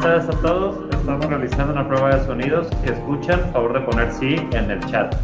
tardes a todos. Estamos realizando una prueba de sonidos. Si escuchan, favor de poner sí en el chat.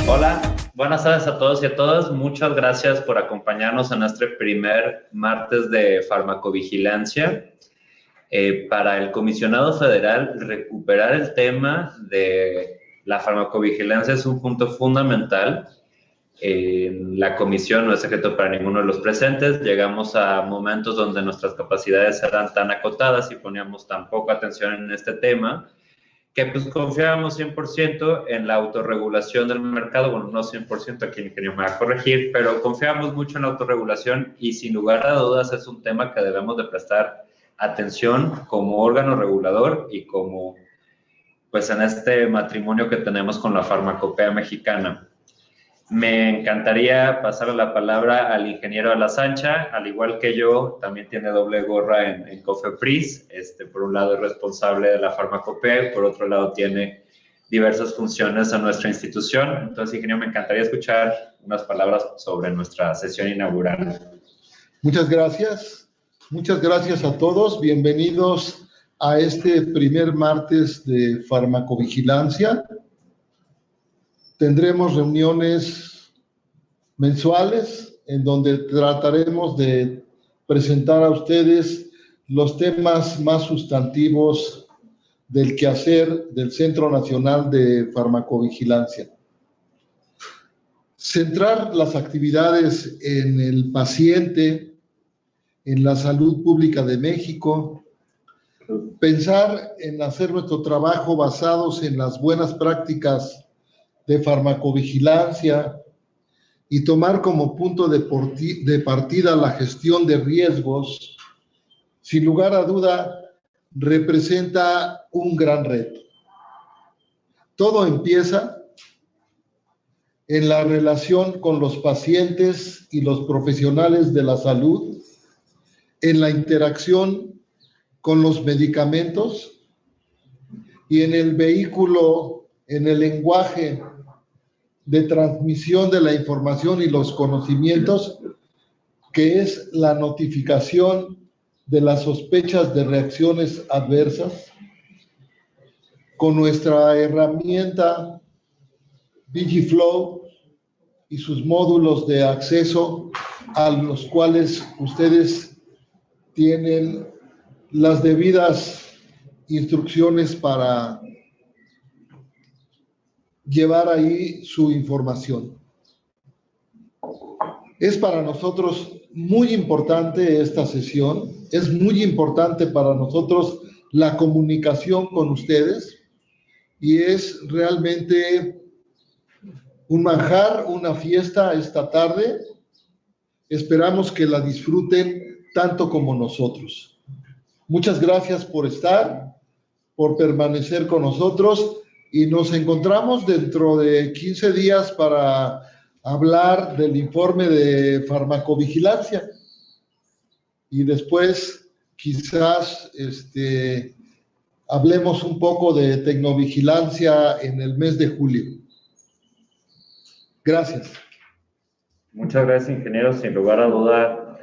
Hola, buenas tardes a todos y a todas. Muchas gracias por acompañarnos en este primer martes de farmacovigilancia. Para el comisionado federal, recuperar el tema de la farmacovigilancia es un punto fundamental. La comisión no es secreto para ninguno de los presentes. Llegamos a momentos donde nuestras capacidades eran tan acotadas y poníamos tan poca atención en este tema que pues confiábamos 100% en la autorregulación del mercado. Bueno, no 100%, aquí el ingeniero me va a corregir, pero confiábamos mucho en la autorregulación y sin lugar a dudas es un tema que debemos de prestar atención como órgano regulador y como pues en este matrimonio que tenemos con la farmacopea mexicana. Me encantaría pasar la palabra al ingeniero Alasancha, al igual que yo, también tiene doble gorra en COFEPRIS. Por un lado es responsable de la farmacopea y por otro lado tiene diversas funciones en nuestra institución. Entonces, ingeniero, me encantaría escuchar unas palabras sobre nuestra sesión inaugural. Muchas gracias a todos. Bienvenidos a este primer martes de farmacovigilancia. Tendremos reuniones mensuales en donde trataremos de presentar a ustedes los temas más sustantivos del quehacer del Centro Nacional de Farmacovigilancia. Centrar las actividades en el paciente, en la salud pública de México, pensar en hacer nuestro trabajo basados en las buenas prácticas de farmacovigilancia y tomar como punto de partida la gestión de riesgos, sin lugar a duda, representa un gran reto. Todo empieza en la relación con los pacientes y los profesionales de la salud, en la interacción con los medicamentos y en el vehículo, en el lenguaje de transmisión de la información y los conocimientos, que es la notificación de las sospechas de reacciones adversas, con nuestra herramienta VigiFlow y sus módulos de acceso a los cuales ustedes tienen las debidas instrucciones para llevar ahí su información. Es para nosotros muy importante esta sesión, es muy importante para nosotros la comunicación con ustedes y es realmente un manjar, una fiesta esta tarde. Esperamos que la disfruten tanto como nosotros. Muchas gracias por estar, por permanecer con nosotros y nos encontramos dentro de 15 días para hablar del informe de farmacovigilancia y después quizás hablemos un poco de tecnovigilancia en el mes de julio. Gracias. Muchas gracias, ingeniero. Sin lugar a duda,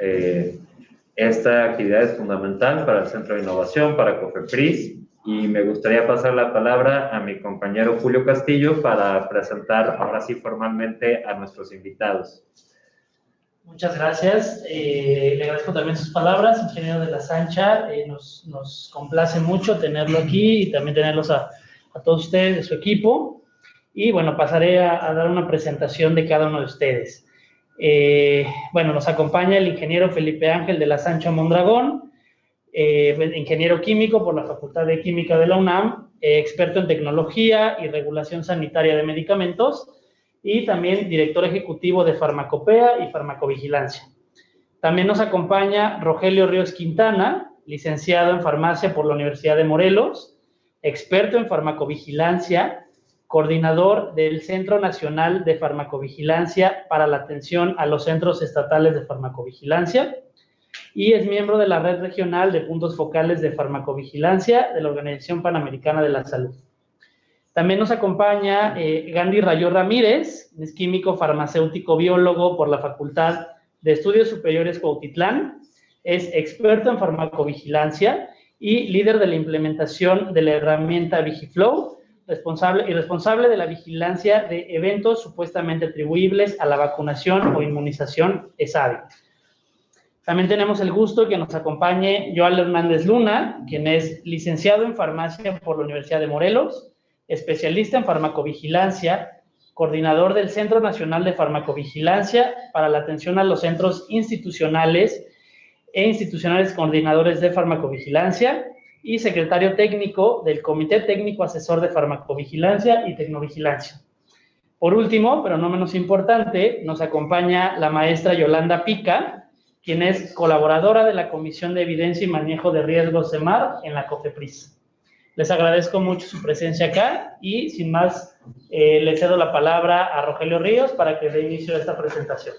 esta actividad es fundamental para el Centro de Innovación, para COFEPRIS, y me gustaría pasar la palabra a mi compañero Julio Castillo para presentar ahora sí formalmente a nuestros invitados. Muchas gracias. Le agradezco también sus palabras, ingeniero de la Sancha. Nos complace mucho tenerlo aquí y también tenerlos a todos ustedes de su equipo. Y bueno, pasaré a dar una presentación de cada uno de ustedes. Bueno, nos acompaña el ingeniero Felipe Ángel de la Sancha Mondragón, ingeniero químico por la Facultad de Química de la UNAM, experto en tecnología y regulación sanitaria de medicamentos, y también director ejecutivo de Farmacopea y Farmacovigilancia. También nos acompaña Rogelio Ríos Quintana, licenciado en farmacia por la Universidad de Morelos, experto en farmacovigilancia, coordinador del Centro Nacional de Farmacovigilancia para la atención a los centros estatales de farmacovigilancia, y es miembro de la Red Regional de Puntos Focales de Farmacovigilancia de la Organización Panamericana de la Salud. También nos acompaña Gandhi Rayó Ramírez, es químico farmacéutico biólogo por la Facultad de Estudios Superiores Cuautitlán, es experto en farmacovigilancia y líder de la implementación de la herramienta Vigiflow, responsable de la vigilancia de eventos supuestamente atribuibles a la vacunación o inmunización ESAVI. También tenemos el gusto que nos acompañe Joel Hernández Luna, quien es licenciado en farmacia por la Universidad de Morelos, especialista en farmacovigilancia, coordinador del Centro Nacional de Farmacovigilancia para la atención a los centros institucionales e institucionales coordinadores de farmacovigilancia y secretario técnico del Comité Técnico Asesor de Farmacovigilancia y Tecnovigilancia. Por último, pero no menos importante, nos acompaña la maestra Yolanda Pica, quien es colaboradora de la Comisión de Evidencia y Manejo de Riesgos EMAR en la COFEPRIS. Les agradezco mucho su presencia acá y, sin más, le cedo la palabra a Rogelio Ríos para que dé inicio a esta presentación.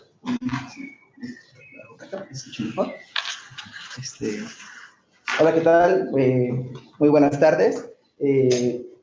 Hola, ¿qué tal? Muy buenas tardes.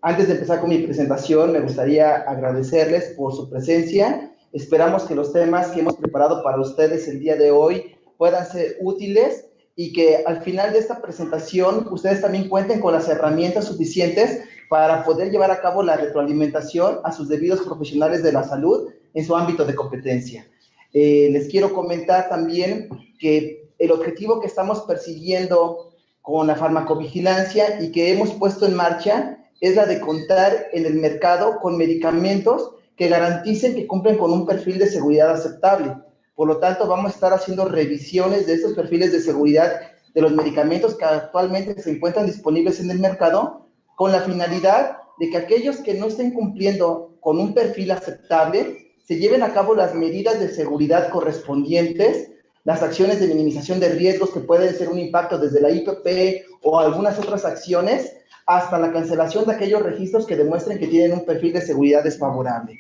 Antes de empezar con mi presentación, me gustaría agradecerles por su presencia. Esperamos que los temas que hemos preparado para ustedes el día de hoy puedan ser útiles y que al final de esta presentación ustedes también cuenten con las herramientas suficientes para poder llevar a cabo la retroalimentación a sus debidos profesionales de la salud en su ámbito de competencia. Les quiero comentar también que el objetivo que estamos persiguiendo con la farmacovigilancia y que hemos puesto en marcha es la de contar en el mercado con medicamentos que garanticen que cumplen con un perfil de seguridad aceptable. Por lo tanto, vamos a estar haciendo revisiones de estos perfiles de seguridad de los medicamentos que actualmente se encuentran disponibles en el mercado, con la finalidad de que aquellos que no estén cumpliendo con un perfil aceptable se lleven a cabo las medidas de seguridad correspondientes, las acciones de minimización de riesgos que pueden ser un impacto desde la IPP o algunas otras acciones, hasta la cancelación de aquellos registros que demuestren que tienen un perfil de seguridad desfavorable.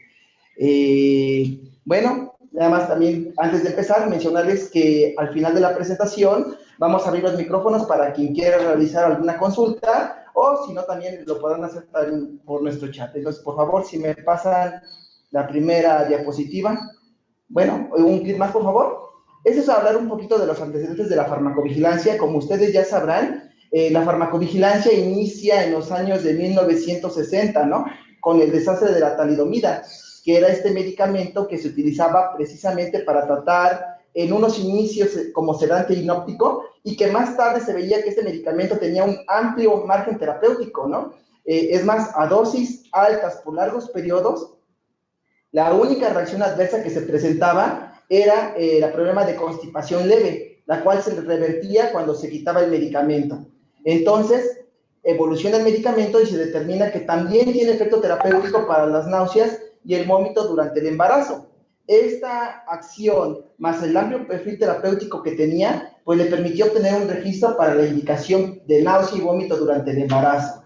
Bueno, nada más también, antes de empezar, mencionarles que al final de la presentación vamos a abrir los micrófonos para quien quiera realizar alguna consulta, o si no, también lo podrán hacer por nuestro chat. Entonces, por favor, si me pasan la primera diapositiva. Bueno, un clic más, por favor. Eso es hablar un poquito de los antecedentes de la farmacovigilancia. Como ustedes ya sabrán, la farmacovigilancia inicia en los años de 1960, ¿no? Con el desastre de la talidomida, que era este medicamento que se utilizaba precisamente para tratar en unos inicios como sedante hipnótico y que más tarde se veía que este medicamento tenía un amplio margen terapéutico, ¿no? Es más, a dosis altas por largos periodos, la única reacción adversa que se presentaba era el problema de constipación leve, la cual se revertía cuando se quitaba el medicamento. Entonces, evoluciona el medicamento y se determina que también tiene efecto terapéutico para las náuseas y el vómito durante el embarazo. Esta acción, más el amplio perfil terapéutico que tenía, pues le permitió obtener un registro para la indicación de náusea y vómito durante el embarazo,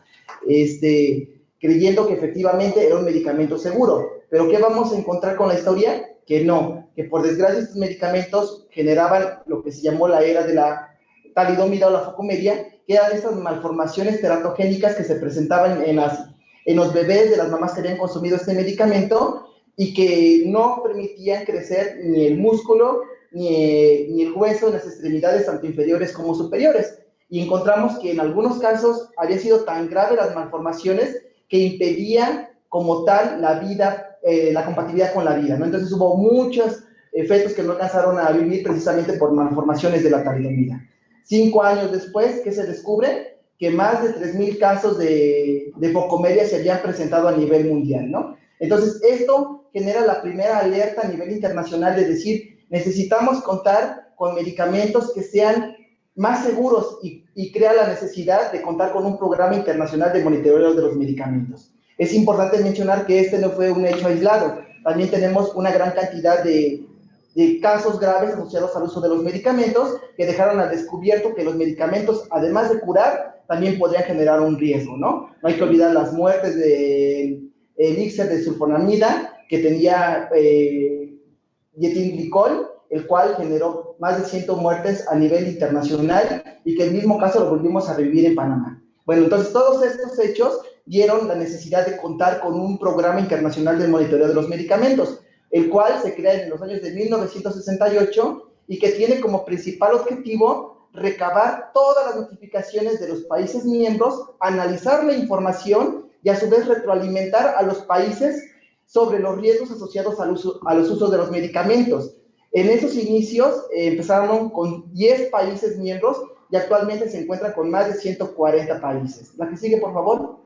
creyendo que efectivamente era un medicamento seguro. Pero ¿qué vamos a encontrar con la historia? Que no, que por desgracia estos medicamentos generaban lo que se llamó la era de la talidomida o la focomeria, que eran estas malformaciones teratogénicas que se presentaban en los bebés de las mamás que habían consumido este medicamento y que no permitían crecer ni el músculo ni el hueso en las extremidades tanto inferiores como superiores. Y encontramos que en algunos casos había sido tan grave las malformaciones que impedían como tal la vida, la compatibilidad con la vida, ¿no? Entonces hubo muchos fetos que no alcanzaron a vivir precisamente por malformaciones de la talidomida. 5 años después, ¿qué se descubre? Que más de 3,000 casos de focomeria se habían presentado a nivel mundial, ¿no? Entonces, esto genera la primera alerta a nivel internacional de decir, necesitamos contar con medicamentos que sean más seguros y crea la necesidad de contar con un programa internacional de monitoreo de los medicamentos. Es importante mencionar que este no fue un hecho aislado. También tenemos una gran cantidad de casos graves asociados al uso de los medicamentos que dejaron al descubierto que los medicamentos, además de curar, también podrían generar un riesgo, ¿no? No hay que olvidar las muertes del elixir de sulfonamida que tenía dietilglicol, el cual generó más de 100 muertes a nivel internacional y que el mismo caso lo volvimos a revivir en Panamá. Bueno, entonces todos estos hechos dieron la necesidad de contar con un programa internacional de monitoreo de los medicamentos, el cual se crea en los años de 1968 y que tiene como principal objetivo recabar todas las notificaciones de los países miembros, analizar la información y a su vez retroalimentar a los países sobre los riesgos asociados a los usos de los medicamentos. En esos inicios empezaron con 10 países miembros y actualmente se encuentran con más de 140 países. La que sigue, por favor.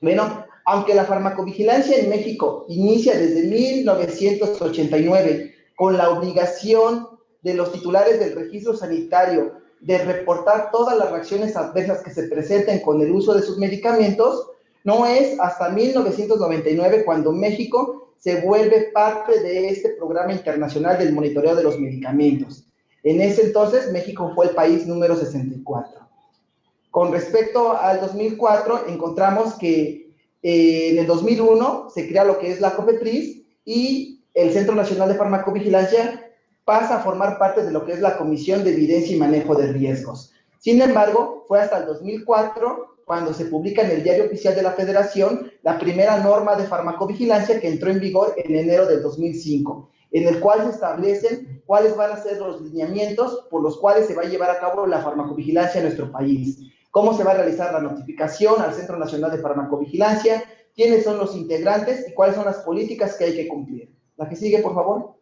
Bueno, aunque la farmacovigilancia en México inicia desde 1989 con la obligación de los titulares del registro sanitario de reportar todas las reacciones adversas que se presenten con el uso de sus medicamentos, no es hasta 1999 cuando México se vuelve parte de este programa internacional del monitoreo de los medicamentos. En ese entonces, México fue el país número 64. Con respecto al 2004, encontramos que en el 2001 se crea lo que es la COFEPRIS y el Centro Nacional de Farmacovigilancia pasa a formar parte de lo que es la Comisión de Evidencia y Manejo de Riesgos. Sin embargo, fue hasta el 2004 cuando se publica en el Diario Oficial de la Federación la primera norma de farmacovigilancia que entró en vigor en enero del 2005, en el cual se establecen cuáles van a ser los lineamientos por los cuales se va a llevar a cabo la farmacovigilancia en nuestro país, cómo se va a realizar la notificación al Centro Nacional de Farmacovigilancia, quiénes son los integrantes y cuáles son las políticas que hay que cumplir. La que sigue, por favor.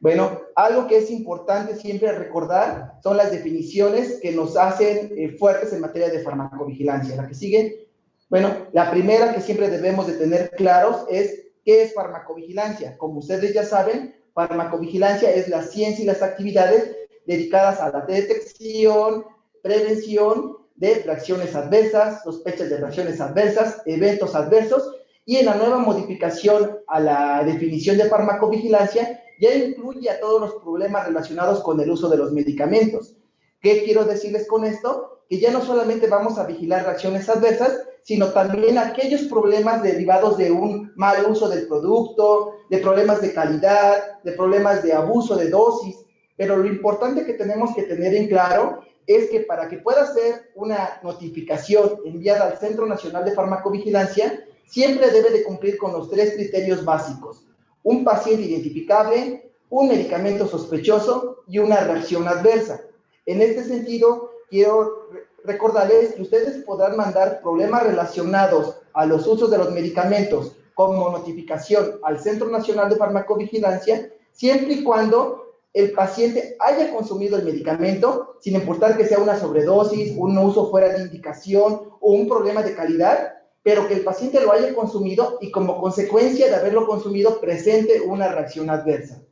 Bueno, algo que es importante siempre recordar son las definiciones que nos hacen fuertes en materia de farmacovigilancia. La que sigue. Bueno, la primera que siempre debemos de tener claros es ¿qué es farmacovigilancia? Como ustedes ya saben, farmacovigilancia es la ciencia y las actividades dedicadas a la detección, prevención de reacciones adversas, sospechas de reacciones adversas, eventos adversos, y en la nueva modificación a la definición de farmacovigilancia ya incluye a todos los problemas relacionados con el uso de los medicamentos. ¿Qué quiero decirles con esto? Que ya no solamente vamos a vigilar reacciones adversas, sino también aquellos problemas derivados de un mal uso del producto, de problemas de calidad, de problemas de abuso de dosis. Pero lo importante que tenemos que tener en claro es que para que pueda ser una notificación enviada al Centro Nacional de Farmacovigilancia, siempre debe de cumplir con los 3 criterios básicos: un paciente identificable, un medicamento sospechoso y una reacción adversa. En este sentido, quiero recordarles que ustedes podrán mandar problemas relacionados a los usos de los medicamentos como notificación al Centro Nacional de Farmacovigilancia, siempre y cuando el paciente haya consumido el medicamento, sin importar que sea una sobredosis, un uso fuera de indicación o un problema de calidad, pero que el paciente lo haya consumido y como consecuencia de haberlo consumido presente una reacción adversa.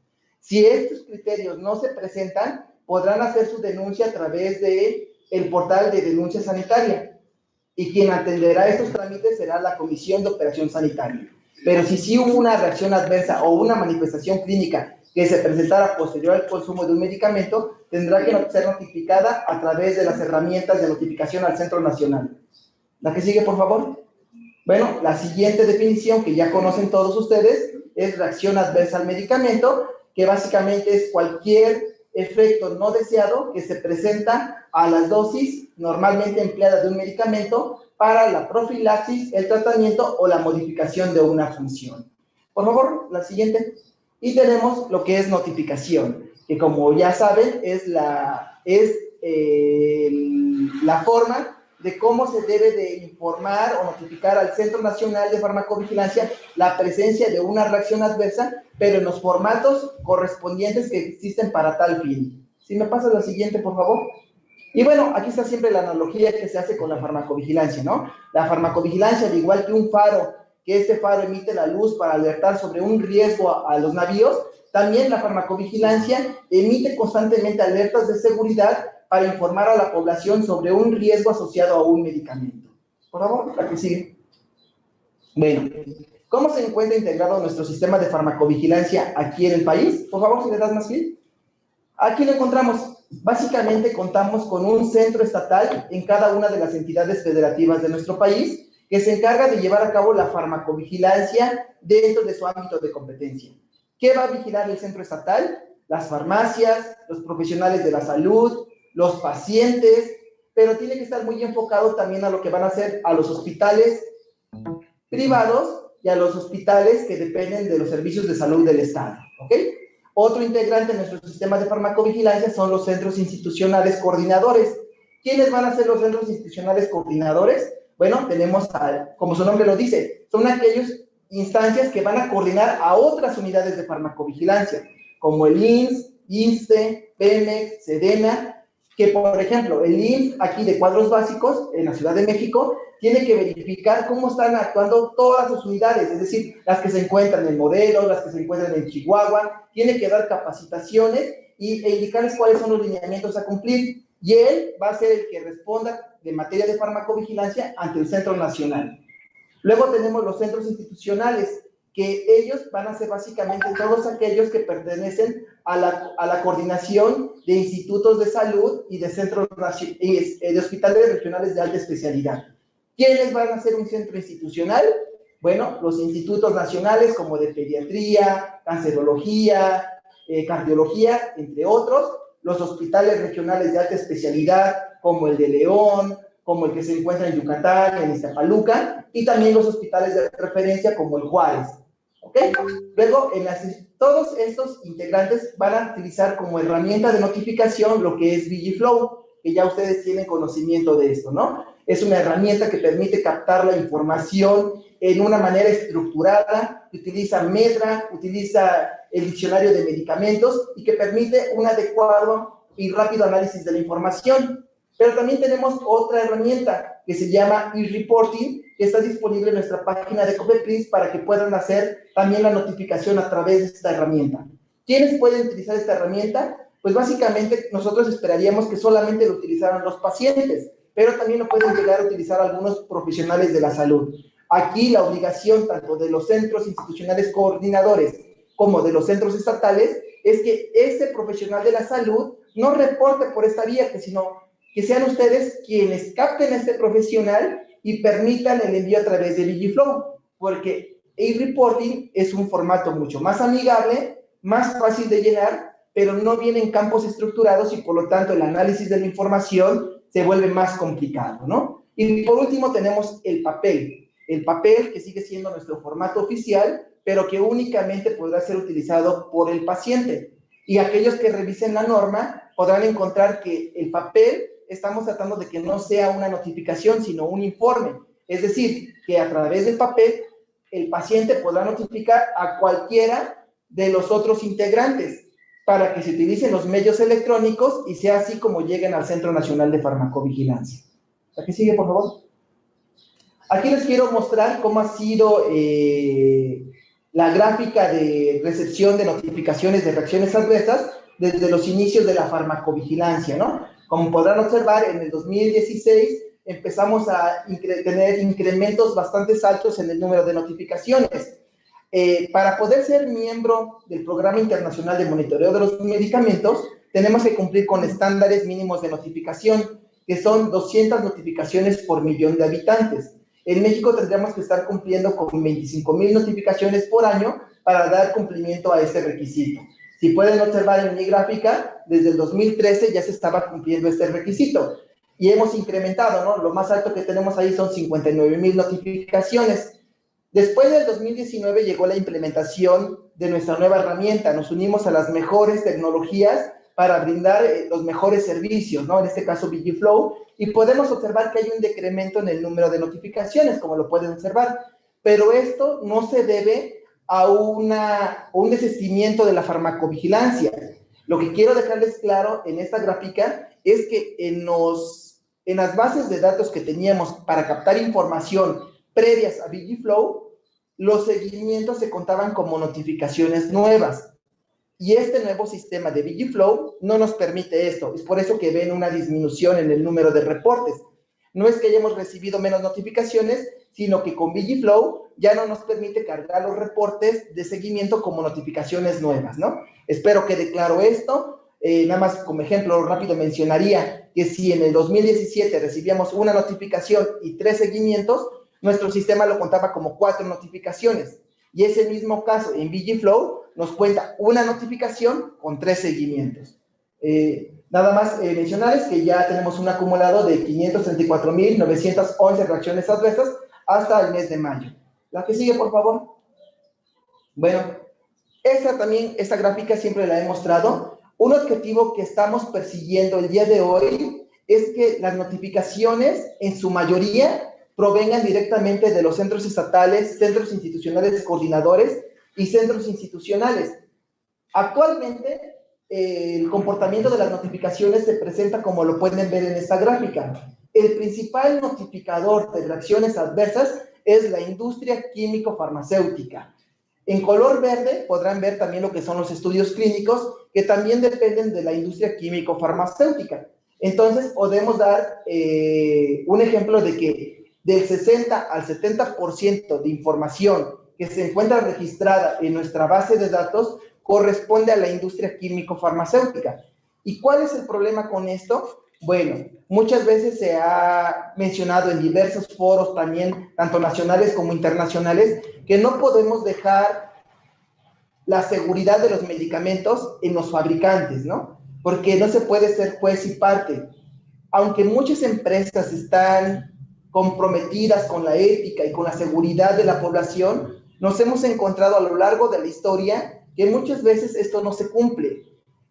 Si estos criterios no se presentan, podrán hacer su denuncia a través del portal de denuncia sanitaria. Y quien atenderá estos trámites será la Comisión de Operación Sanitaria. Pero si sí hubo una reacción adversa o una manifestación clínica que se presentara posterior al consumo de un medicamento, tendrá que ser notificada a través de las herramientas de notificación al Centro Nacional. ¿La que sigue, por favor? Bueno, la siguiente definición que ya conocen todos ustedes es reacción adversa al medicamento, que básicamente es cualquier efecto no deseado que se presenta a las dosis normalmente empleadas de un medicamento para la profilaxis, el tratamiento o la modificación de una función. Por favor, la siguiente. Y tenemos lo que es notificación, que como ya saben es la forma de cómo se debe de informar o notificar al Centro Nacional de Farmacovigilancia la presencia de una reacción adversa, pero en los formatos correspondientes que existen para tal fin. Si me pasas la siguiente, por favor. Y bueno, aquí está siempre la analogía que se hace con la farmacovigilancia, ¿no? La farmacovigilancia, al igual que un faro, que este faro emite la luz para alertar sobre un riesgo a los navíos, también la farmacovigilancia emite constantemente alertas de seguridad para informar a la población sobre un riesgo asociado a un medicamento. Por favor, la que sigue. Bueno, ¿cómo se encuentra integrado nuestro sistema de farmacovigilancia aquí en el país? Por favor, si le das más clic. Aquí lo encontramos. Básicamente contamos con un centro estatal en cada una de las entidades federativas de nuestro país que se encarga de llevar a cabo la farmacovigilancia dentro de su ámbito de competencia. ¿Qué va a vigilar el centro estatal? Las farmacias, los profesionales de la salud, los pacientes, pero tiene que estar muy enfocado también a lo que van a hacer a los hospitales privados y a los hospitales que dependen de los servicios de salud del Estado, ¿ok? Otro integrante de nuestro sistema de farmacovigilancia son los centros institucionales coordinadores. ¿Quiénes van a ser los centros institucionales coordinadores? Bueno, tenemos, como su nombre lo dice, son aquellas instancias que van a coordinar a otras unidades de farmacovigilancia, como el IMSS, INSTE, PEMEX, SEDENA, que por ejemplo, el IMSS aquí de Cuadros Básicos, en la Ciudad de México, tiene que verificar cómo están actuando todas sus unidades, es decir, las que se encuentran en Morelos, las que se encuentran en Chihuahua, tiene que dar capacitaciones e indicarles cuáles son los lineamientos a cumplir, y él va a ser el que responda de materia de farmacovigilancia ante el Centro Nacional. Luego tenemos los centros institucionales, que ellos van a ser básicamente todos aquellos que pertenecen a la coordinación de institutos de salud y de centros de hospitales regionales de alta especialidad. ¿Quiénes van a ser un centro institucional? Bueno, los institutos nacionales como de pediatría, cancerología, cardiología, entre otros, los hospitales regionales de alta especialidad como el de León, como el que se encuentra en Yucatán, en Iztapaluca, y también los hospitales de referencia como el Juárez. ¿Ok? Luego, todos estos integrantes van a utilizar como herramienta de notificación lo que es VigiFlow, que ya ustedes tienen conocimiento de esto, ¿no? Es una herramienta que permite captar la información en una manera estructurada, utiliza Medra, utiliza el diccionario de medicamentos y que permite un adecuado y rápido análisis de la información. Pero también tenemos otra herramienta que se llama e-reporting, que está disponible en nuestra página de COFEPRIS para que puedan hacer también la notificación a través de esta herramienta. ¿Quiénes pueden utilizar esta herramienta? Pues básicamente nosotros esperaríamos que solamente lo utilizaran los pacientes, pero también lo pueden llegar a utilizar algunos profesionales de la salud. Aquí la obligación tanto de los centros institucionales coordinadores como de los centros estatales es que ese profesional de la salud no reporte por esta vía, sino que sean ustedes quienes capten a este profesional y permitan el envío a través de VigiFlow, porque e-reporting es un formato mucho más amigable, más fácil de llenar, pero no viene en campos estructurados y por lo tanto el análisis de la información se vuelve más complicado, ¿no? Y por último tenemos el papel que sigue siendo nuestro formato oficial, pero que únicamente podrá ser utilizado por el paciente. Y aquellos que revisen la norma podrán encontrar que el papel estamos tratando de que no sea una notificación, sino un informe. Es decir, que a través del papel, el paciente podrá notificar a cualquiera de los otros integrantes. para que se utilicen los medios electrónicos y sea así como lleguen al Centro Nacional de Farmacovigilancia. ¿La que sigue, por favor? Aquí les quiero mostrar cómo ha sido la gráfica de recepción de notificaciones de reacciones adversas desde los inicios de la farmacovigilancia, ¿no? Como podrán observar, en el 2016 empezamos a tener incrementos bastante altos en el número de notificaciones. Para poder ser miembro del Programa Internacional de Monitoreo de los Medicamentos, tenemos que cumplir con estándares mínimos de notificación, que son 200 notificaciones por millón de habitantes. En México tendríamos que estar cumpliendo con 25,000 notificaciones por año para dar cumplimiento a este requisito. Si pueden observar en mi gráfica, desde el 2013 ya se estaba cumpliendo este requisito. Y hemos incrementado, ¿no? Lo más alto que tenemos ahí son 59,000 notificaciones. Después del 2019 llegó la implementación de nuestra nueva herramienta. Nos unimos a las mejores tecnologías para brindar los mejores servicios, ¿no? En este caso, VigiFlow, y podemos observar que hay un decremento en el número de notificaciones, como lo pueden observar, pero esto no se debe a un desistimiento de la farmacovigilancia. Lo que quiero dejarles claro en esta gráfica es que en las bases de datos que teníamos para captar información previas a VigiFlow, los seguimientos se contaban como notificaciones nuevas. Y este nuevo sistema de VigiFlow no nos permite esto. Es por eso que ven una disminución en el número de reportes. No es que hayamos recibido menos notificaciones, sino que con VigiFlow ya no nos permite cargar los reportes de seguimiento como notificaciones nuevas, ¿no? Espero que quede claro esto. Nada más como ejemplo rápido mencionaría que si en el 2017 recibíamos una notificación y 3 seguimientos, nuestro sistema lo contaba como 4 notificaciones. Y ese mismo caso en VigiFlow nos cuenta una notificación con 3 seguimientos. Nada más mencionarles que ya tenemos un acumulado de 534,911 reacciones adversas hasta el mes de mayo. La que sigue, por favor. Bueno, esta gráfica siempre la he mostrado. Un objetivo que estamos persiguiendo el día de hoy es que las notificaciones, en su mayoría, provengan directamente de los centros estatales, centros institucionales coordinadores y centros institucionales. Actualmente, el comportamiento de las notificaciones se presenta como lo pueden ver en esta gráfica. El principal notificador de reacciones adversas es la industria químico-farmacéutica. En color verde podrán ver también lo que son los estudios clínicos, que también dependen de la industria químico-farmacéutica. Entonces, podemos dar un ejemplo de que del 60 al 70% de información que se encuentra registrada en nuestra base de datos corresponde a la industria químico-farmacéutica. ¿Y cuál es el problema con esto? Bueno, muchas veces se ha mencionado en diversos foros también, tanto nacionales como internacionales, que no podemos dejar la seguridad de los medicamentos en los fabricantes, ¿no? Porque no se puede ser juez y parte. Aunque muchas empresas están comprometidas con la ética y con la seguridad de la población, nos hemos encontrado a lo largo de la historia que muchas veces esto no se cumple.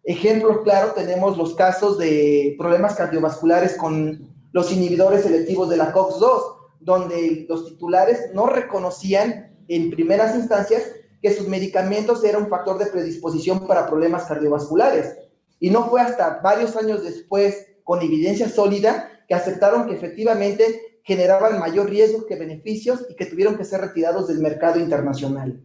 Ejemplo claro, tenemos los casos de problemas cardiovasculares con los inhibidores selectivos de la COX-2, donde los titulares no reconocían en primeras instancias que sus medicamentos eran un factor de predisposición para problemas cardiovasculares. Y no fue hasta varios años después, con evidencia sólida, que aceptaron que efectivamente generaban mayor riesgo que beneficios y que tuvieron que ser retirados del mercado internacional.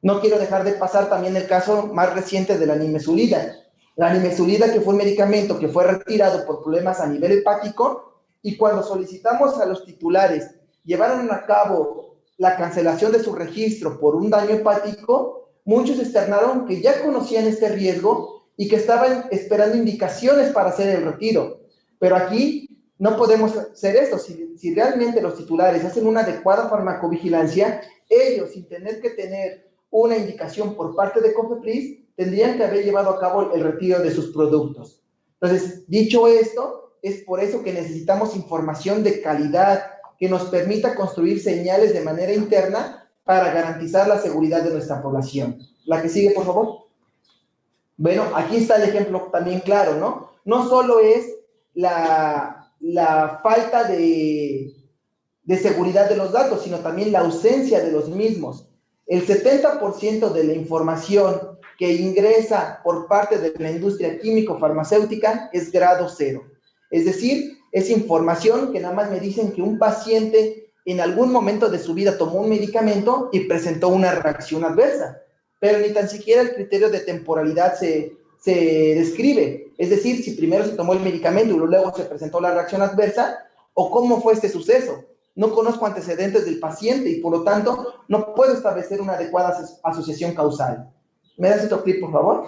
No quiero dejar de pasar también el caso más reciente de la nimesulida. La nimesulida, que fue un medicamento que fue retirado por problemas a nivel hepático, y cuando solicitamos a los titulares llevaron a cabo la cancelación de su registro por un daño hepático, muchos externaron que ya conocían este riesgo y que estaban esperando indicaciones para hacer el retiro. Pero aquí no podemos hacer esto. Si realmente los titulares hacen una adecuada farmacovigilancia, ellos, sin tener que tener una indicación por parte de COFEPRIS, tendrían que haber llevado a cabo el retiro de sus productos. Entonces, dicho esto, es por eso que necesitamos información de calidad que nos permita construir señales de manera interna para garantizar la seguridad de nuestra población. La que sigue, por favor. Bueno, aquí está el ejemplo también claro, ¿no? No solo es la falta de seguridad de los datos, sino también la ausencia de los mismos. El 70% de la información que ingresa por parte de la industria químico-farmacéutica es grado 0. Es decir, es información que nada más me dicen que un paciente en algún momento de su vida tomó un medicamento y presentó una reacción adversa, pero ni tan siquiera el criterio de temporalidad se describe. Es decir, si primero se tomó el medicamento y luego se presentó la reacción adversa, o cómo fue este suceso. No conozco antecedentes del paciente y por lo tanto no puedo establecer una adecuada asociación causal. ¿Me das otro clip, por favor?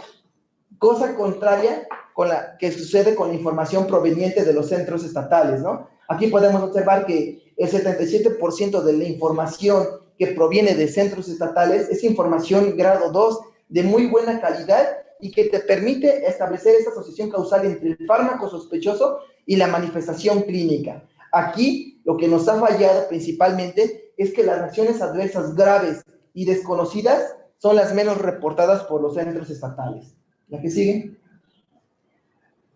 Cosa contraria con la que sucede con la información proveniente de los centros estatales, ¿no? Aquí podemos observar que el 77% de la información que proviene de centros estatales es información grado 2 de muy buena calidad y que te permite establecer esta asociación causal entre el fármaco sospechoso y la manifestación clínica. Aquí lo que nos ha fallado principalmente es que las reacciones adversas graves y desconocidas son las menos reportadas por los centros estatales. ¿La que sigue?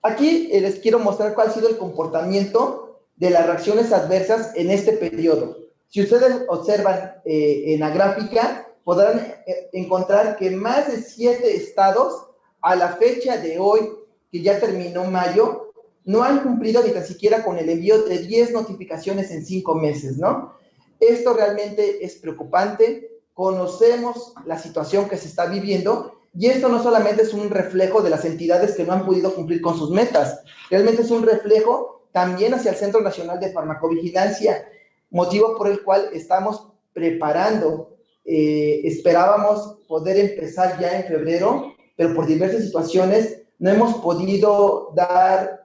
Aquí les quiero mostrar cuál ha sido el comportamiento de las reacciones adversas en este periodo. Si ustedes observan en la gráfica, podrán encontrar que más de 7 estados a la fecha de hoy, que ya terminó mayo, no han cumplido ni tan siquiera con el envío de 10 notificaciones en 5 meses, ¿no? Esto realmente es preocupante. Conocemos la situación que se está viviendo y esto no solamente es un reflejo de las entidades que no han podido cumplir con sus metas, realmente es un reflejo también hacia el Centro Nacional de Farmacovigilancia, motivo por el cual estamos preparando. Esperábamos poder empezar ya en febrero, pero por diversas situaciones no hemos podido dar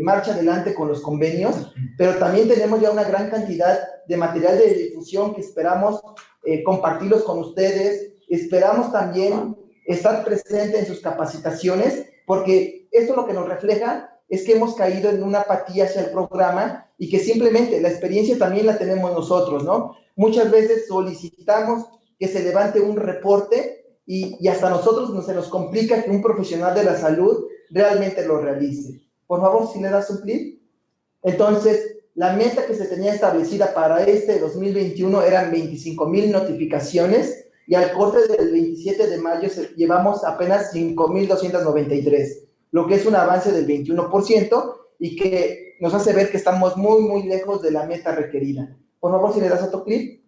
marcha adelante con los convenios, pero también tenemos ya una gran cantidad de material de difusión que esperamos compartirlos con ustedes. Esperamos también estar presente en sus capacitaciones, porque esto lo que nos refleja es que hemos caído en una apatía hacia el programa y que simplemente la experiencia también la tenemos nosotros, ¿no? Muchas veces solicitamos que se levante un reporte y hasta nosotros se nos complica que un profesional de la salud realmente lo realice. Por favor, si le das un clic. Entonces, la meta que se tenía establecida para este 2021 eran 25,000 notificaciones y al corte del 27 de mayo llevamos apenas 5,293, lo que es un avance del 21% y que nos hace ver que estamos muy, muy lejos de la meta requerida. Por favor, si le das otro clic.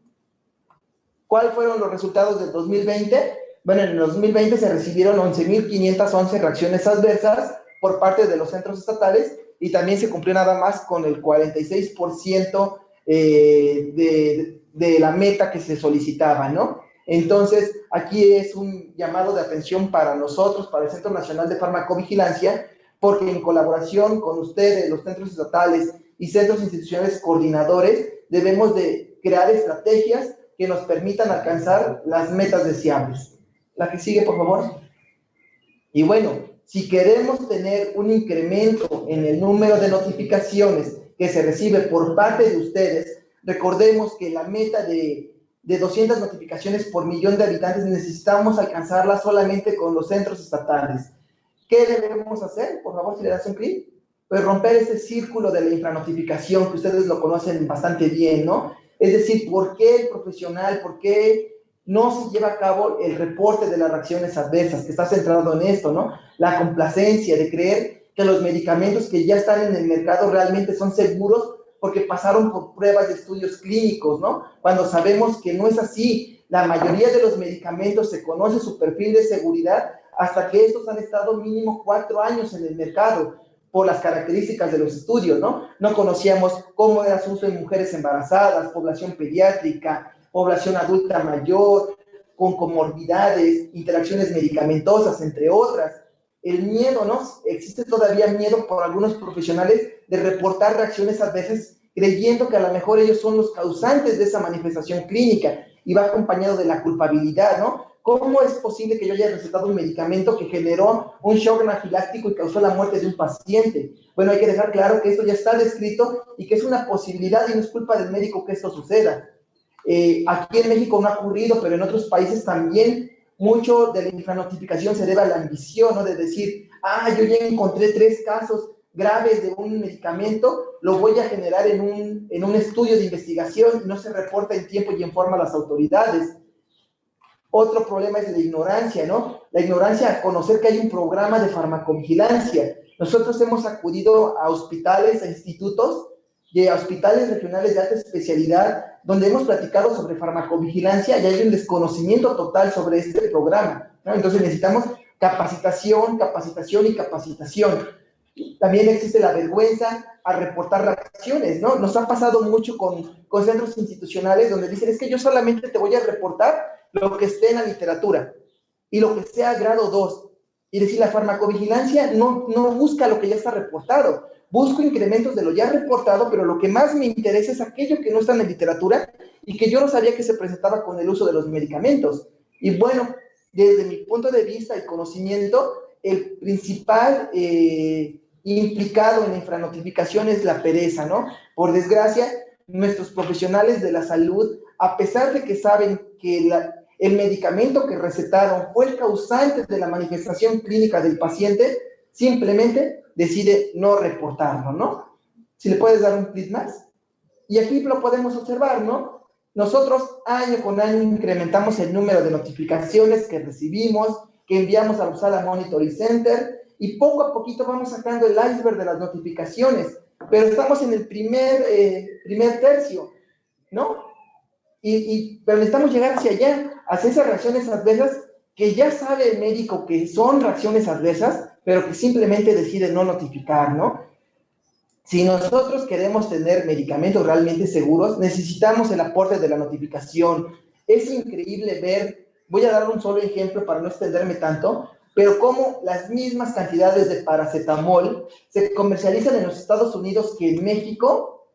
¿Cuáles fueron los resultados del 2020? Bueno, en el 2020 se recibieron 11,511 reacciones adversas por parte de los centros estatales y también se cumplió nada más con el 46% de la meta que se solicitaba, ¿no? Entonces, aquí es un llamado de atención para nosotros, para el Centro Nacional de Farmacovigilancia, porque en colaboración con ustedes, los centros estatales y centros institucionales coordinadores, debemos de crear estrategias que nos permitan alcanzar las metas deseables. La que sigue, por favor. Y bueno, si queremos tener un incremento en el número de notificaciones que se recibe por parte de ustedes, recordemos que la meta de 200 notificaciones por millón de habitantes necesitamos alcanzarla solamente con los centros estatales. ¿Qué debemos hacer? Por favor, si le das un clic. Pues romper ese círculo de la infranotificación, que ustedes lo conocen bastante bien, ¿no? Es decir, ¿por qué el profesional, por qué no se lleva a cabo el reporte de las reacciones adversas, que está centrado en esto, ¿no? La complacencia de creer que los medicamentos que ya están en el mercado realmente son seguros porque pasaron por pruebas de estudios clínicos, ¿no? Cuando sabemos que no es así. La mayoría de los medicamentos se conoce su perfil de seguridad hasta que estos han estado mínimo 4 años en el mercado por las características de los estudios, ¿no? No conocíamos cómo era su uso en mujeres embarazadas, población pediátrica, población adulta mayor, con comorbidades, interacciones medicamentosas, entre otras. El miedo, ¿no? Existe todavía miedo por algunos profesionales de reportar reacciones adversas, creyendo que a lo mejor ellos son los causantes de esa manifestación clínica y va acompañado de la culpabilidad, ¿no? ¿Cómo es posible que yo haya recetado un medicamento que generó un shock anafiláctico y causó la muerte de un paciente? Bueno, hay que dejar claro que esto ya está descrito y que es una posibilidad y no es culpa del médico que esto suceda. Aquí en México no ha ocurrido, pero en otros países también mucho de la infranotificación se debe a la ambición, ¿no? De decir, yo ya encontré 3 casos graves de un medicamento, lo voy a generar en un estudio de investigación y no se reporta en tiempo y en forma a las autoridades. Otro problema es la ignorancia, ¿no? La ignorancia a conocer que hay un programa de farmacovigilancia. Nosotros hemos acudido a hospitales, a institutos y a hospitales regionales de alta especialidad donde hemos platicado sobre farmacovigilancia y hay un desconocimiento total sobre este programa, ¿no? Entonces necesitamos capacitación, capacitación y capacitación. También existe la vergüenza a reportar reacciones, ¿no? Nos ha pasado mucho con centros institucionales donde dicen, es que yo solamente te voy a reportar lo que esté en la literatura y lo que sea grado 2. Y decir, la farmacovigilancia no busca lo que ya está reportado, busco incrementos de lo ya reportado, pero lo que más me interesa es aquello que no está en la literatura y que yo no sabía que se presentaba con el uso de los medicamentos. Y bueno, desde mi punto de vista y conocimiento, el principal implicado en la infranotificación es la pereza, ¿no? Por desgracia, nuestros profesionales de la salud, a pesar de que saben que el medicamento que recetaron fue el causante de la manifestación clínica del paciente, simplemente decide no reportarlo, ¿no? Si le puedes dar un clic más. Y aquí lo podemos observar, ¿no? Nosotros año con año incrementamos el número de notificaciones que recibimos, que enviamos a USALA Monitoring Center, y poco a poquito vamos sacando el iceberg de las notificaciones, pero estamos en el primer tercio, ¿no? Pero necesitamos llegar hacia allá, hacia esas reacciones adversas que ya sabe el médico que son reacciones adversas, pero que simplemente decide no notificar, ¿no? Si nosotros queremos tener medicamentos realmente seguros, necesitamos el aporte de la notificación. Es increíble ver, voy a dar un solo ejemplo para no extenderme tanto, pero cómo las mismas cantidades de paracetamol se comercializan en los Estados Unidos que en México.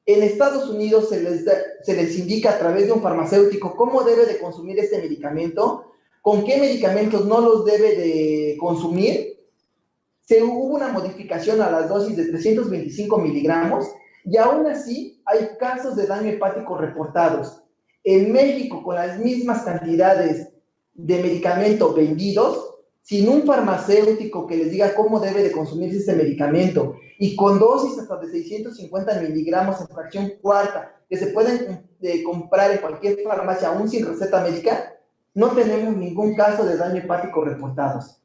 En Estados Unidos se les indica a través de un farmacéutico cómo debe de consumir este medicamento, con qué medicamentos no los debe de consumir. Hubo una modificación a las dosis de 325 miligramos y aún así hay casos de daño hepático reportados. En México, con las mismas cantidades de medicamento vendidos, sin un farmacéutico que les diga cómo debe de consumirse este medicamento y con dosis hasta de 650 miligramos en fracción cuarta que se pueden comprar en cualquier farmacia aún sin receta médica, no tenemos ningún caso de daño hepático reportados.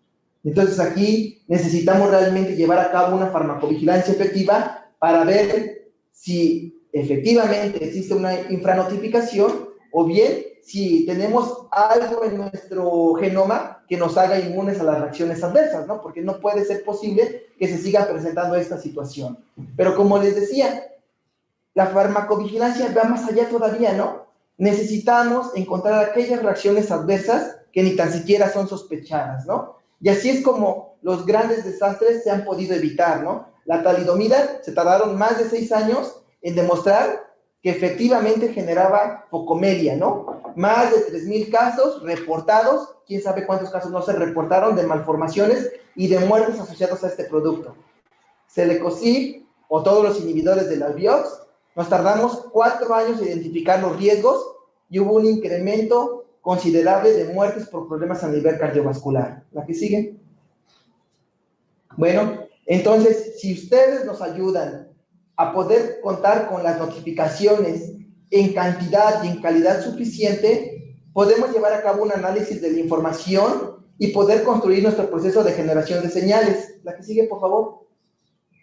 Entonces aquí necesitamos realmente llevar a cabo una farmacovigilancia efectiva para ver si efectivamente existe una infranotificación o bien si tenemos algo en nuestro genoma que nos haga inmunes a las reacciones adversas, ¿no? Porque no puede ser posible que se siga presentando esta situación. Pero como les decía, la farmacovigilancia va más allá todavía, ¿no? Necesitamos encontrar aquellas reacciones adversas que ni tan siquiera son sospechadas, ¿no? Y así es como los grandes desastres se han podido evitar, ¿no? La talidomida se tardaron más de 6 años en demostrar que efectivamente generaba focomelia, ¿no? Más de 3,000 casos reportados, quién sabe cuántos casos no se reportaron de malformaciones y de muertes asociadas a este producto. Celecoxib o todos los inhibidores de las Vioxx, nos tardamos 4 años en identificar los riesgos y hubo un incremento considerable de muertes por problemas a nivel cardiovascular. ¿La que sigue? Bueno, entonces, si ustedes nos ayudan a poder contar con las notificaciones en cantidad y en calidad suficiente, podemos llevar a cabo un análisis de la información y poder construir nuestro proceso de generación de señales. La que sigue, por favor.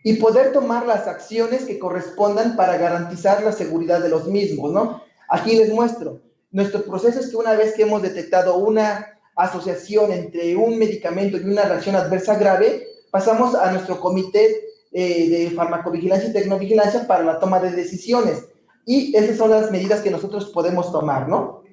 Y poder tomar las acciones que correspondan para garantizar la seguridad de los mismos, ¿no? Aquí les muestro. Nuestro proceso es que una vez que hemos detectado una asociación entre un medicamento y una reacción adversa grave, pasamos a nuestro comité de farmacovigilancia y tecnovigilancia para la toma de decisiones. Y esas son las medidas que nosotros podemos tomar, ¿no?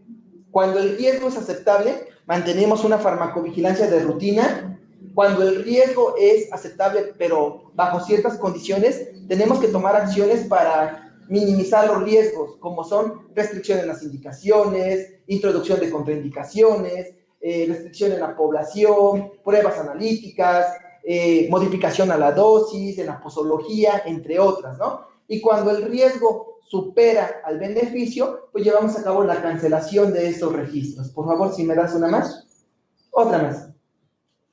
Cuando el riesgo es aceptable, mantenemos una farmacovigilancia de rutina. Cuando el riesgo es aceptable, pero bajo ciertas condiciones, tenemos que tomar acciones para minimizar los riesgos, como son restricción en las indicaciones, introducción de contraindicaciones, restricción en la población, pruebas analíticas, modificación a la dosis, en la posología, entre otras, ¿no? Y cuando el riesgo supera al beneficio, pues llevamos a cabo la cancelación de estos registros. Por favor, si me das una más. Otra más.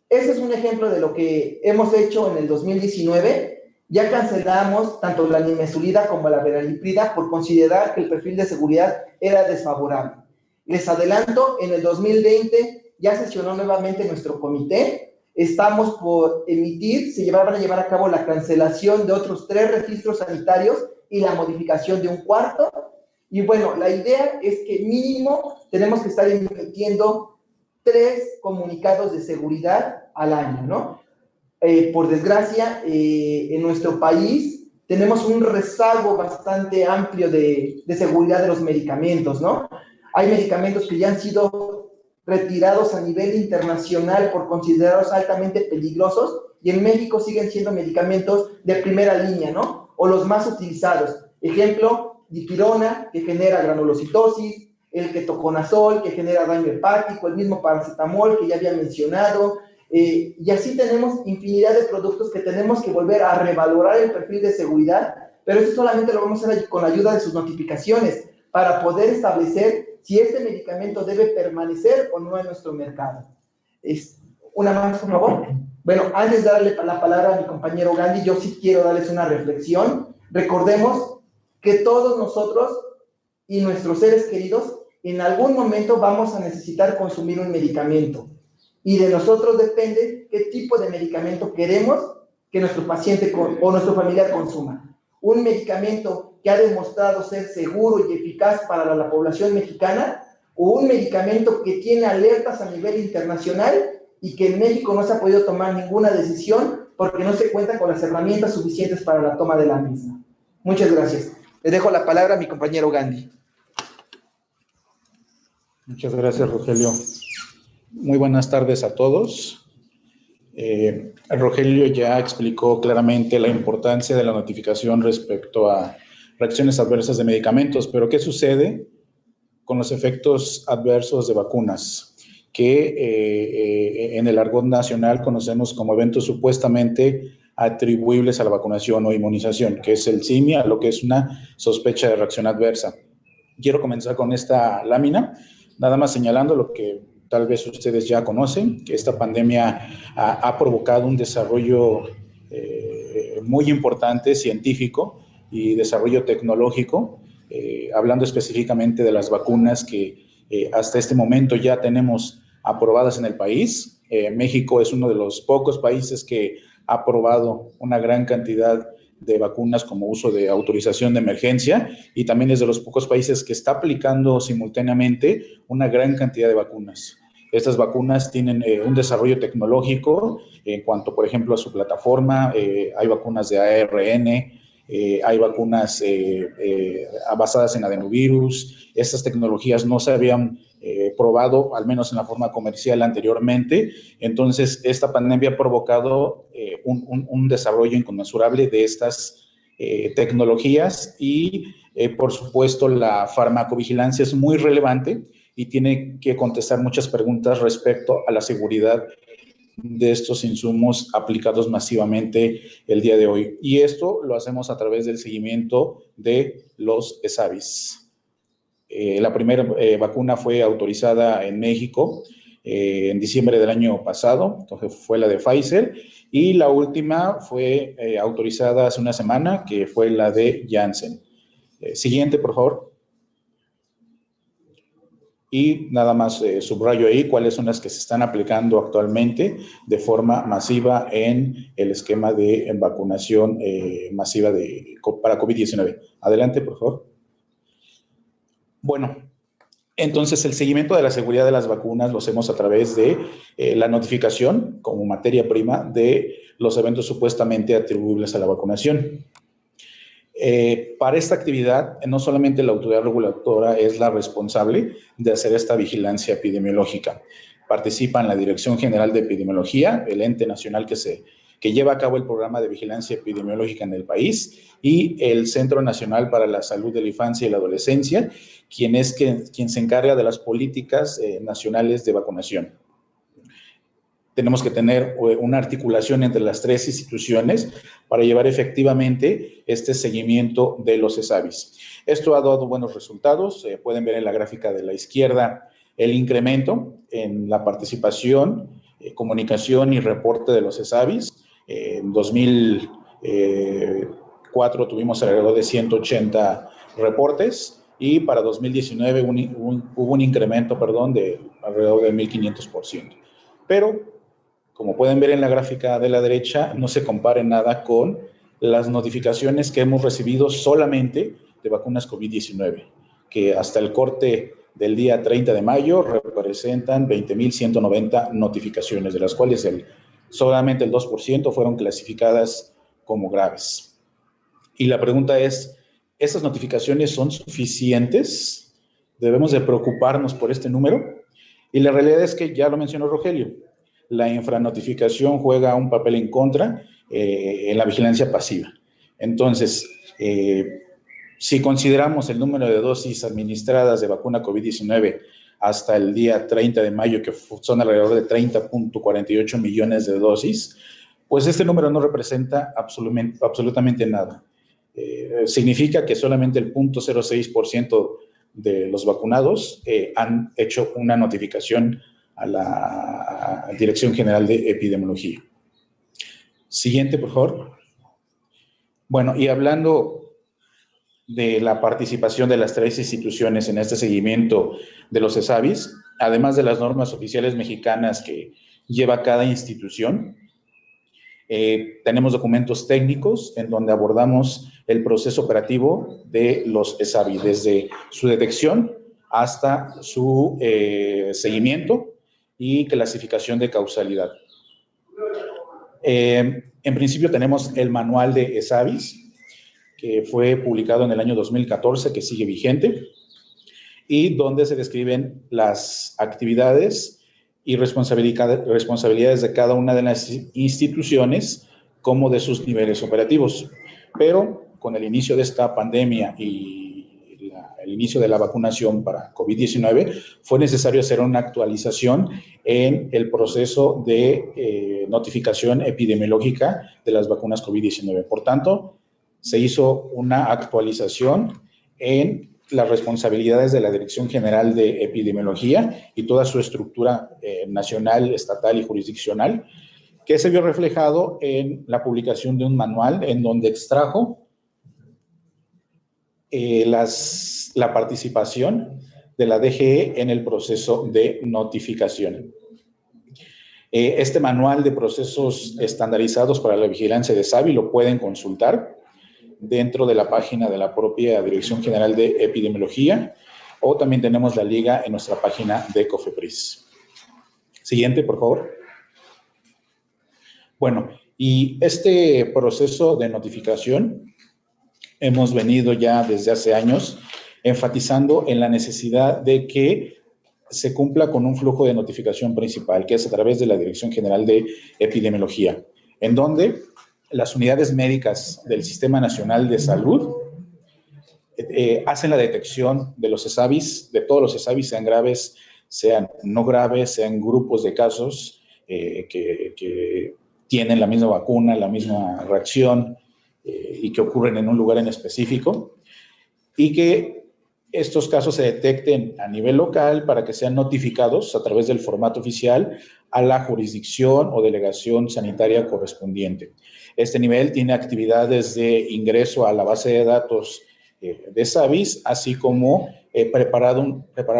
Ese es un ejemplo de lo que hemos hecho en el 2019. Ya cancelamos tanto la nimesulida como la veraliprida por considerar que el perfil de seguridad era desfavorable. Les adelanto, en el 2020 ya sesionó nuevamente nuestro comité. Estamos por emitir, van a llevar a cabo la cancelación de otros 3 registros sanitarios y la modificación de un cuarto. Y bueno, la idea es que mínimo tenemos que estar emitiendo 3 comunicados de seguridad al año, ¿no? Por desgracia, en nuestro país tenemos un rezago bastante amplio de seguridad de los medicamentos, ¿no? Hay medicamentos que ya han sido retirados a nivel internacional por considerados altamente peligrosos y en México siguen siendo medicamentos de primera línea, ¿no? O los más utilizados. Ejemplo, dipirona, que genera granulocitosis, el ketoconazol, que genera daño hepático, el mismo paracetamol que ya había mencionado, y así tenemos infinidad de productos que tenemos que volver a revalorar el perfil de seguridad, pero eso solamente lo vamos a hacer con la ayuda de sus notificaciones, para poder establecer si este medicamento debe permanecer o no en nuestro mercado. Una más, por favor. Bueno, antes de darle la palabra a mi compañero Gandhi, yo sí quiero darles una reflexión. Recordemos que todos nosotros y nuestros seres queridos en algún momento vamos a necesitar consumir un medicamento. Y de nosotros depende qué tipo de medicamento queremos que nuestro paciente o nuestro familiar consuma. Un medicamento que ha demostrado ser seguro y eficaz para la población mexicana, o un medicamento que tiene alertas a nivel internacional y que en México no se ha podido tomar ninguna decisión porque no se cuenta con las herramientas suficientes para la toma de la misma. Muchas gracias. Le dejo la palabra a mi compañero Gandhi. Muchas gracias, Rogelio. Muy buenas tardes a todos. Rogelio ya explicó claramente la importancia de la notificación respecto a reacciones adversas de medicamentos, pero ¿qué sucede con los efectos adversos de vacunas? Que en el argot nacional conocemos como eventos supuestamente atribuibles a la vacunación o inmunización, que es el SIMI, a lo que es una sospecha de reacción adversa. Quiero comenzar con esta lámina, nada más señalando lo que tal vez ustedes ya conocen, que esta pandemia ha provocado un desarrollo muy importante científico y desarrollo tecnológico, hablando específicamente de las vacunas que hasta este momento ya tenemos aprobadas en el país. México es uno de los pocos países que ha aprobado una gran cantidad de vacunas como uso de autorización de emergencia y también es de los pocos países que está aplicando simultáneamente una gran cantidad de vacunas. Estas vacunas tienen un desarrollo tecnológico en cuanto, por ejemplo, a su plataforma. Hay vacunas de ARN, hay vacunas basadas en adenovirus. Estas tecnologías no se habían probado, al menos en la forma comercial anteriormente. Entonces, esta pandemia ha provocado un desarrollo inconmensurable de estas tecnologías y, por supuesto, la farmacovigilancia es muy relevante y tiene que contestar muchas preguntas respecto a la seguridad de estos insumos aplicados masivamente el día de hoy. Y esto lo hacemos a través del seguimiento de los ESAVIS. La primera vacuna fue autorizada en México en diciembre del año pasado, entonces fue la de Pfizer, y la última fue autorizada hace una semana, que fue la de Janssen. Siguiente, por favor. Y nada más subrayo ahí cuáles son las que se están aplicando actualmente de forma masiva en el esquema de vacunación masiva para COVID-19. Adelante, por favor. Bueno, entonces el seguimiento de la seguridad de las vacunas lo hacemos a través de la notificación como materia prima de los eventos supuestamente atribuibles a la vacunación. Para esta actividad, no solamente la autoridad reguladora es la responsable de hacer esta vigilancia epidemiológica. Participan la Dirección General de Epidemiología, el ente nacional que lleva a cabo el programa de vigilancia epidemiológica en el país, y el Centro Nacional para la Salud de la Infancia y la Adolescencia, quien se encarga de las políticas nacionales de vacunación. Tenemos que tener una articulación entre las 3 instituciones para llevar efectivamente este seguimiento de los ESAVIS. Esto ha dado buenos resultados. Pueden ver en la gráfica de la izquierda el incremento en la participación, comunicación y reporte de los ESAVIS. En 2004 tuvimos alrededor de 180 reportes. y para 2019 hubo un incremento, de alrededor de 1.500%. Pero, como pueden ver en la gráfica de la derecha, no se compara en nada con las notificaciones que hemos recibido solamente de vacunas COVID-19, que hasta el corte del día 30 de mayo representan 20.190 notificaciones, de las cuales solamente el 2% fueron clasificadas como graves. Y la pregunta es, ¿esas notificaciones son suficientes? ¿Debemos de preocuparnos por este número? Y la realidad es que, ya lo mencionó Rogelio, la infranotificación juega un papel en contra en la vigilancia pasiva. Entonces, si consideramos el número de dosis administradas de vacuna COVID-19 hasta el día 30 de mayo, que son alrededor de 30.48 millones de dosis, pues este número no representa absolutamente nada. Significa que solamente el 0.06% de los vacunados han hecho una notificación a la Dirección General de Epidemiología. Siguiente, por favor. Bueno, y hablando de la participación de las 3 instituciones en este seguimiento de los ESAVIS, además de las normas oficiales mexicanas que lleva cada institución, tenemos documentos técnicos en donde abordamos el proceso operativo de los ESAVI, desde su detección hasta su seguimiento y clasificación de causalidad. En principio tenemos el manual de ESAVIS, que fue publicado en el año 2014, que sigue vigente, y donde se describen las actividades y responsabilidades de cada una de las instituciones, como de sus niveles operativos. Pero con el inicio de esta pandemia y el inicio de la vacunación para COVID-19, fue necesario hacer una actualización en el proceso de notificación epidemiológica de las vacunas COVID-19. Por tanto, se hizo una actualización en las responsabilidades de la Dirección General de Epidemiología y toda su estructura nacional, estatal y jurisdiccional, que se vio reflejado en la publicación de un manual en donde extrajo la participación de la DGE en el proceso de notificación. Este manual de procesos estandarizados para la vigilancia de ESAVI lo pueden consultar dentro de la página de la propia Dirección General de Epidemiología, o también tenemos la liga en nuestra página de COFEPRIS. Siguiente, por favor. Bueno, y este proceso de notificación hemos venido ya desde hace años enfatizando en la necesidad de que se cumpla con un flujo de notificación principal, que es a través de la Dirección General de Epidemiología, en donde las unidades médicas del Sistema Nacional de Salud hacen la detección de los ESAVIS, de todos los ESAVIS, sean graves, sean no graves, sean grupos de casos que tienen la misma vacuna, la misma reacción y que ocurren en un lugar en específico, y que estos casos se detecten a nivel local para que sean notificados a través del formato oficial a la jurisdicción o delegación sanitaria correspondiente. Este nivel tiene actividades de ingreso a la base de datos de ESAVIS, así como preparar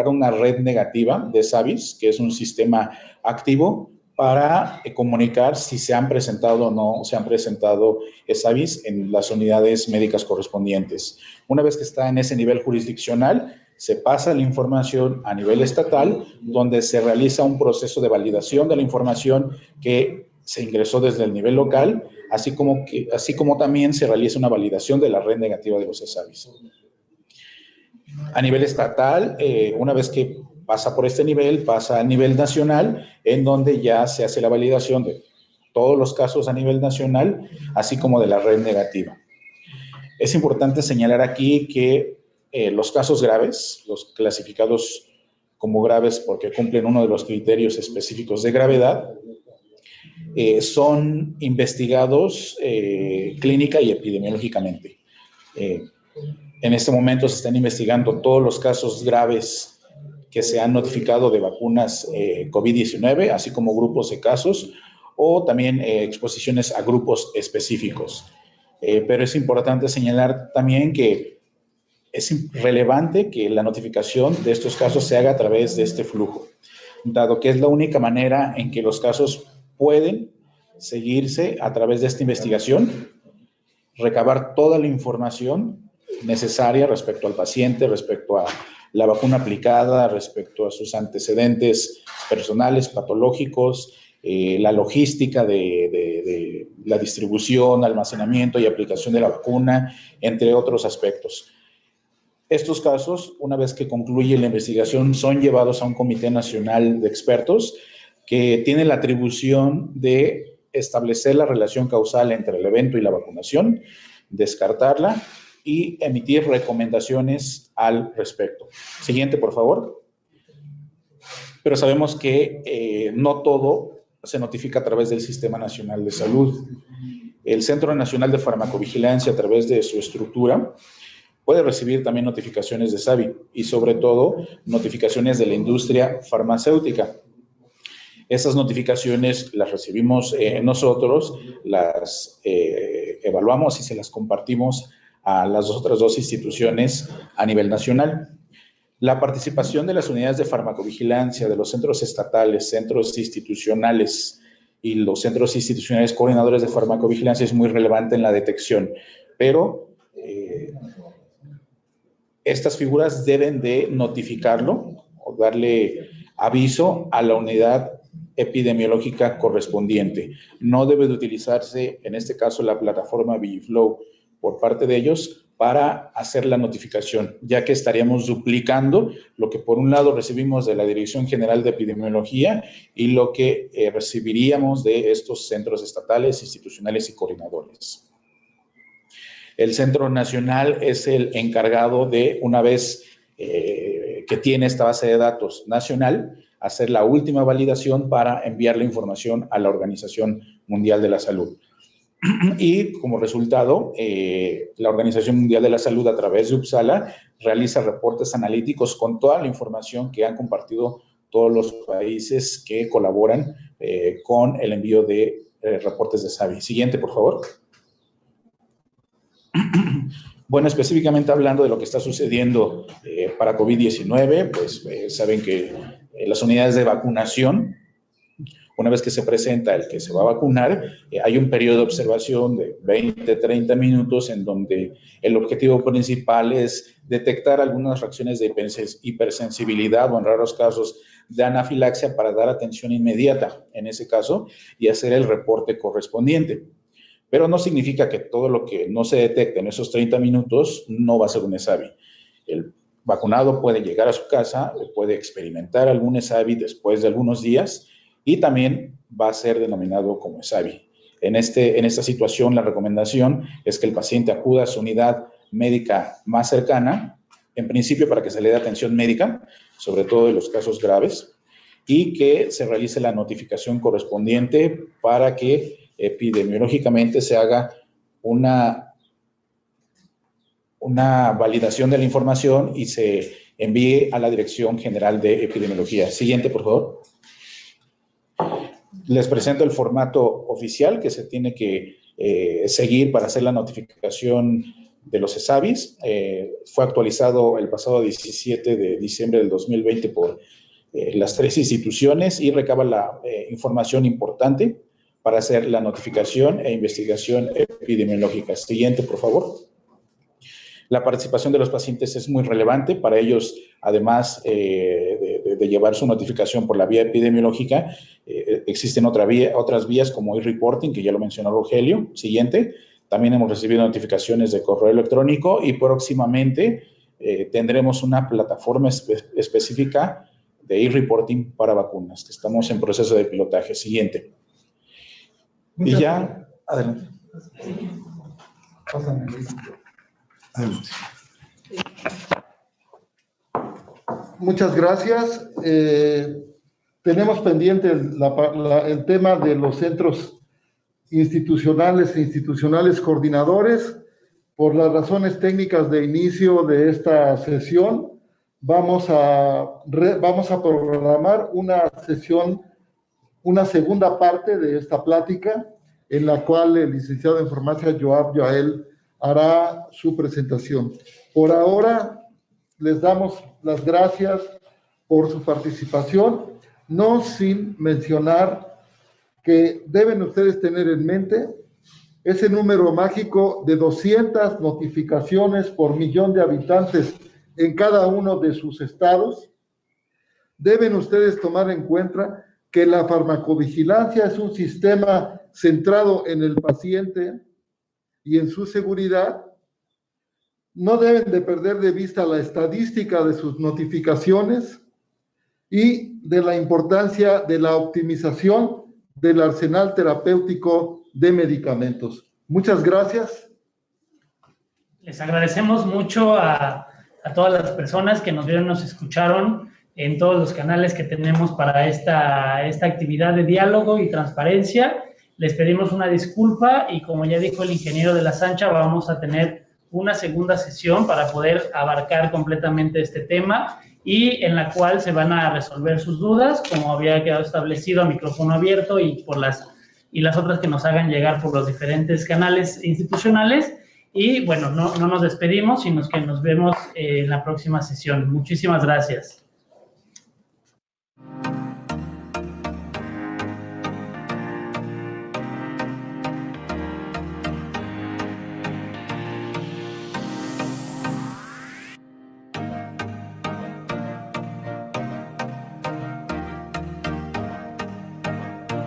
una red negativa de ESAVIS, que es un sistema activo para comunicar si se han presentado o no se han presentado ESAVIS en las unidades médicas correspondientes. Una vez que está en ese nivel jurisdiccional, se pasa la información a nivel estatal, donde se realiza un proceso de validación de la información que se ingresó desde el nivel local, así como también se realiza una validación de la red negativa de los ESAVIS. A nivel estatal, una vez que pasa por este nivel, pasa a nivel nacional, en donde ya se hace la validación de todos los casos a nivel nacional, así como de la red negativa. Es importante señalar aquí que los casos graves, los clasificados como graves porque cumplen uno de los criterios específicos de gravedad, son investigados clínica y epidemiológicamente. En este momento se están investigando todos los casos graves que se han notificado de vacunas COVID-19, así como grupos de casos o también exposiciones a grupos específicos. Pero es importante señalar también que es relevante que la notificación de estos casos se haga a través de este flujo, dado que es la única manera en que los casos pueden seguirse a través de esta investigación, recabar toda la información necesaria respecto al paciente, respecto a la vacuna aplicada, respecto a sus antecedentes personales, patológicos, la logística de la distribución, almacenamiento y aplicación de la vacuna, entre otros aspectos. Estos casos, una vez que concluye la investigación, son llevados a un comité nacional de expertos que tiene la atribución de establecer la relación causal entre el evento y la vacunación, descartarla y emitir recomendaciones al respecto. Siguiente, por favor. Pero sabemos que no todo se notifica a través del Sistema Nacional de Salud. El Centro Nacional de Farmacovigilancia, a través de su estructura, puede recibir también notificaciones de SAVI y, sobre todo, notificaciones de la industria farmacéutica. Esas notificaciones las recibimos nosotros, las evaluamos y se las compartimos a las otras dos instituciones a nivel nacional. La participación de las unidades de farmacovigilancia, de los centros estatales, centros institucionales y los centros institucionales coordinadores de farmacovigilancia es muy relevante en la detección, pero estas figuras deben de notificarlo o darle aviso a la unidad epidemiológica correspondiente. No debe de utilizarse, en este caso, la plataforma VigiFlow por parte de ellos para hacer la notificación, ya que estaríamos duplicando lo que por un lado recibimos de la Dirección General de Epidemiología y lo que recibiríamos de estos centros estatales, institucionales y coordinadores. El Centro Nacional es el encargado de, una vez que tiene esta base de datos nacional, hacer la última validación para enviar la información a la Organización Mundial de la Salud. Y como resultado, la Organización Mundial de la Salud, a través de UPSALA, realiza reportes analíticos con toda la información que han compartido todos los países que colaboran con el envío de reportes de SAVI. Siguiente, por favor. Bueno, específicamente hablando de lo que está sucediendo para COVID-19, pues saben que las unidades de vacunación, una vez que se presenta el que se va a vacunar, hay un periodo de observación de 20, 30 minutos en donde el objetivo principal es detectar algunas reacciones de hipersensibilidad o en raros casos de anafilaxia para dar atención inmediata en ese caso y hacer el reporte correspondiente. Pero no significa que todo lo que no se detecte en esos 30 minutos no va a ser un ESAVI. El vacunado puede llegar a su casa, puede experimentar algún ESAVI después de algunos días y también va a ser denominado como ESAVI. En esta situación, la recomendación es que el paciente acuda a su unidad médica más cercana, en principio para que se le dé atención médica, sobre todo en los casos graves, y que se realice la notificación correspondiente para que epidemiológicamente se haga una validación de la información y se envíe a la Dirección General de Epidemiología. Siguiente, por favor. Les presento el formato oficial que se tiene que seguir para hacer la notificación de los ESAVIs. Fue actualizado el pasado 17 de diciembre del 2020 por las 3 instituciones y recaba la información importante para hacer la notificación e investigación epidemiológica. Siguiente, por favor. La participación de los pacientes es muy relevante. Para ellos, además de llevar su notificación por la vía epidemiológica, existen otras vías como e-reporting, que ya lo mencionó Rogelio. Siguiente. También hemos recibido notificaciones de correo electrónico y próximamente tendremos una plataforma específica de e-reporting para vacunas, que estamos en proceso de pilotaje. Siguiente. Y ya, adelante. Adelante. Muchas gracias. Tenemos pendiente el tema de los centros institucionales e institucionales coordinadores. Por las razones técnicas de inicio de esta sesión, vamos a programar una sesión, una segunda parte de esta plática, en la cual el licenciado en farmacia Yoav Yael hará su presentación. Por ahora, les damos las gracias por su participación, no sin mencionar que deben ustedes tener en mente ese número mágico de 200 notificaciones por millón de habitantes en cada uno de sus estados. Deben ustedes tomar en cuenta que la farmacovigilancia es un sistema centrado en el paciente y en su seguridad. No deben de perder de vista la estadística de sus notificaciones y de la importancia de la optimización del arsenal terapéutico de medicamentos. Muchas gracias. Les agradecemos mucho a todas las personas que nos vieron, nos escucharon en todos los canales que tenemos para esta actividad de diálogo y transparencia. Les pedimos una disculpa y, como ya dijo el ingeniero de la Sancha, vamos a tener una segunda sesión para poder abarcar completamente este tema y en la cual se van a resolver sus dudas, como había quedado establecido, a micrófono abierto y las otras que nos hagan llegar por los diferentes canales institucionales. Y bueno, no nos despedimos, sino que nos vemos en la próxima sesión. Muchísimas gracias.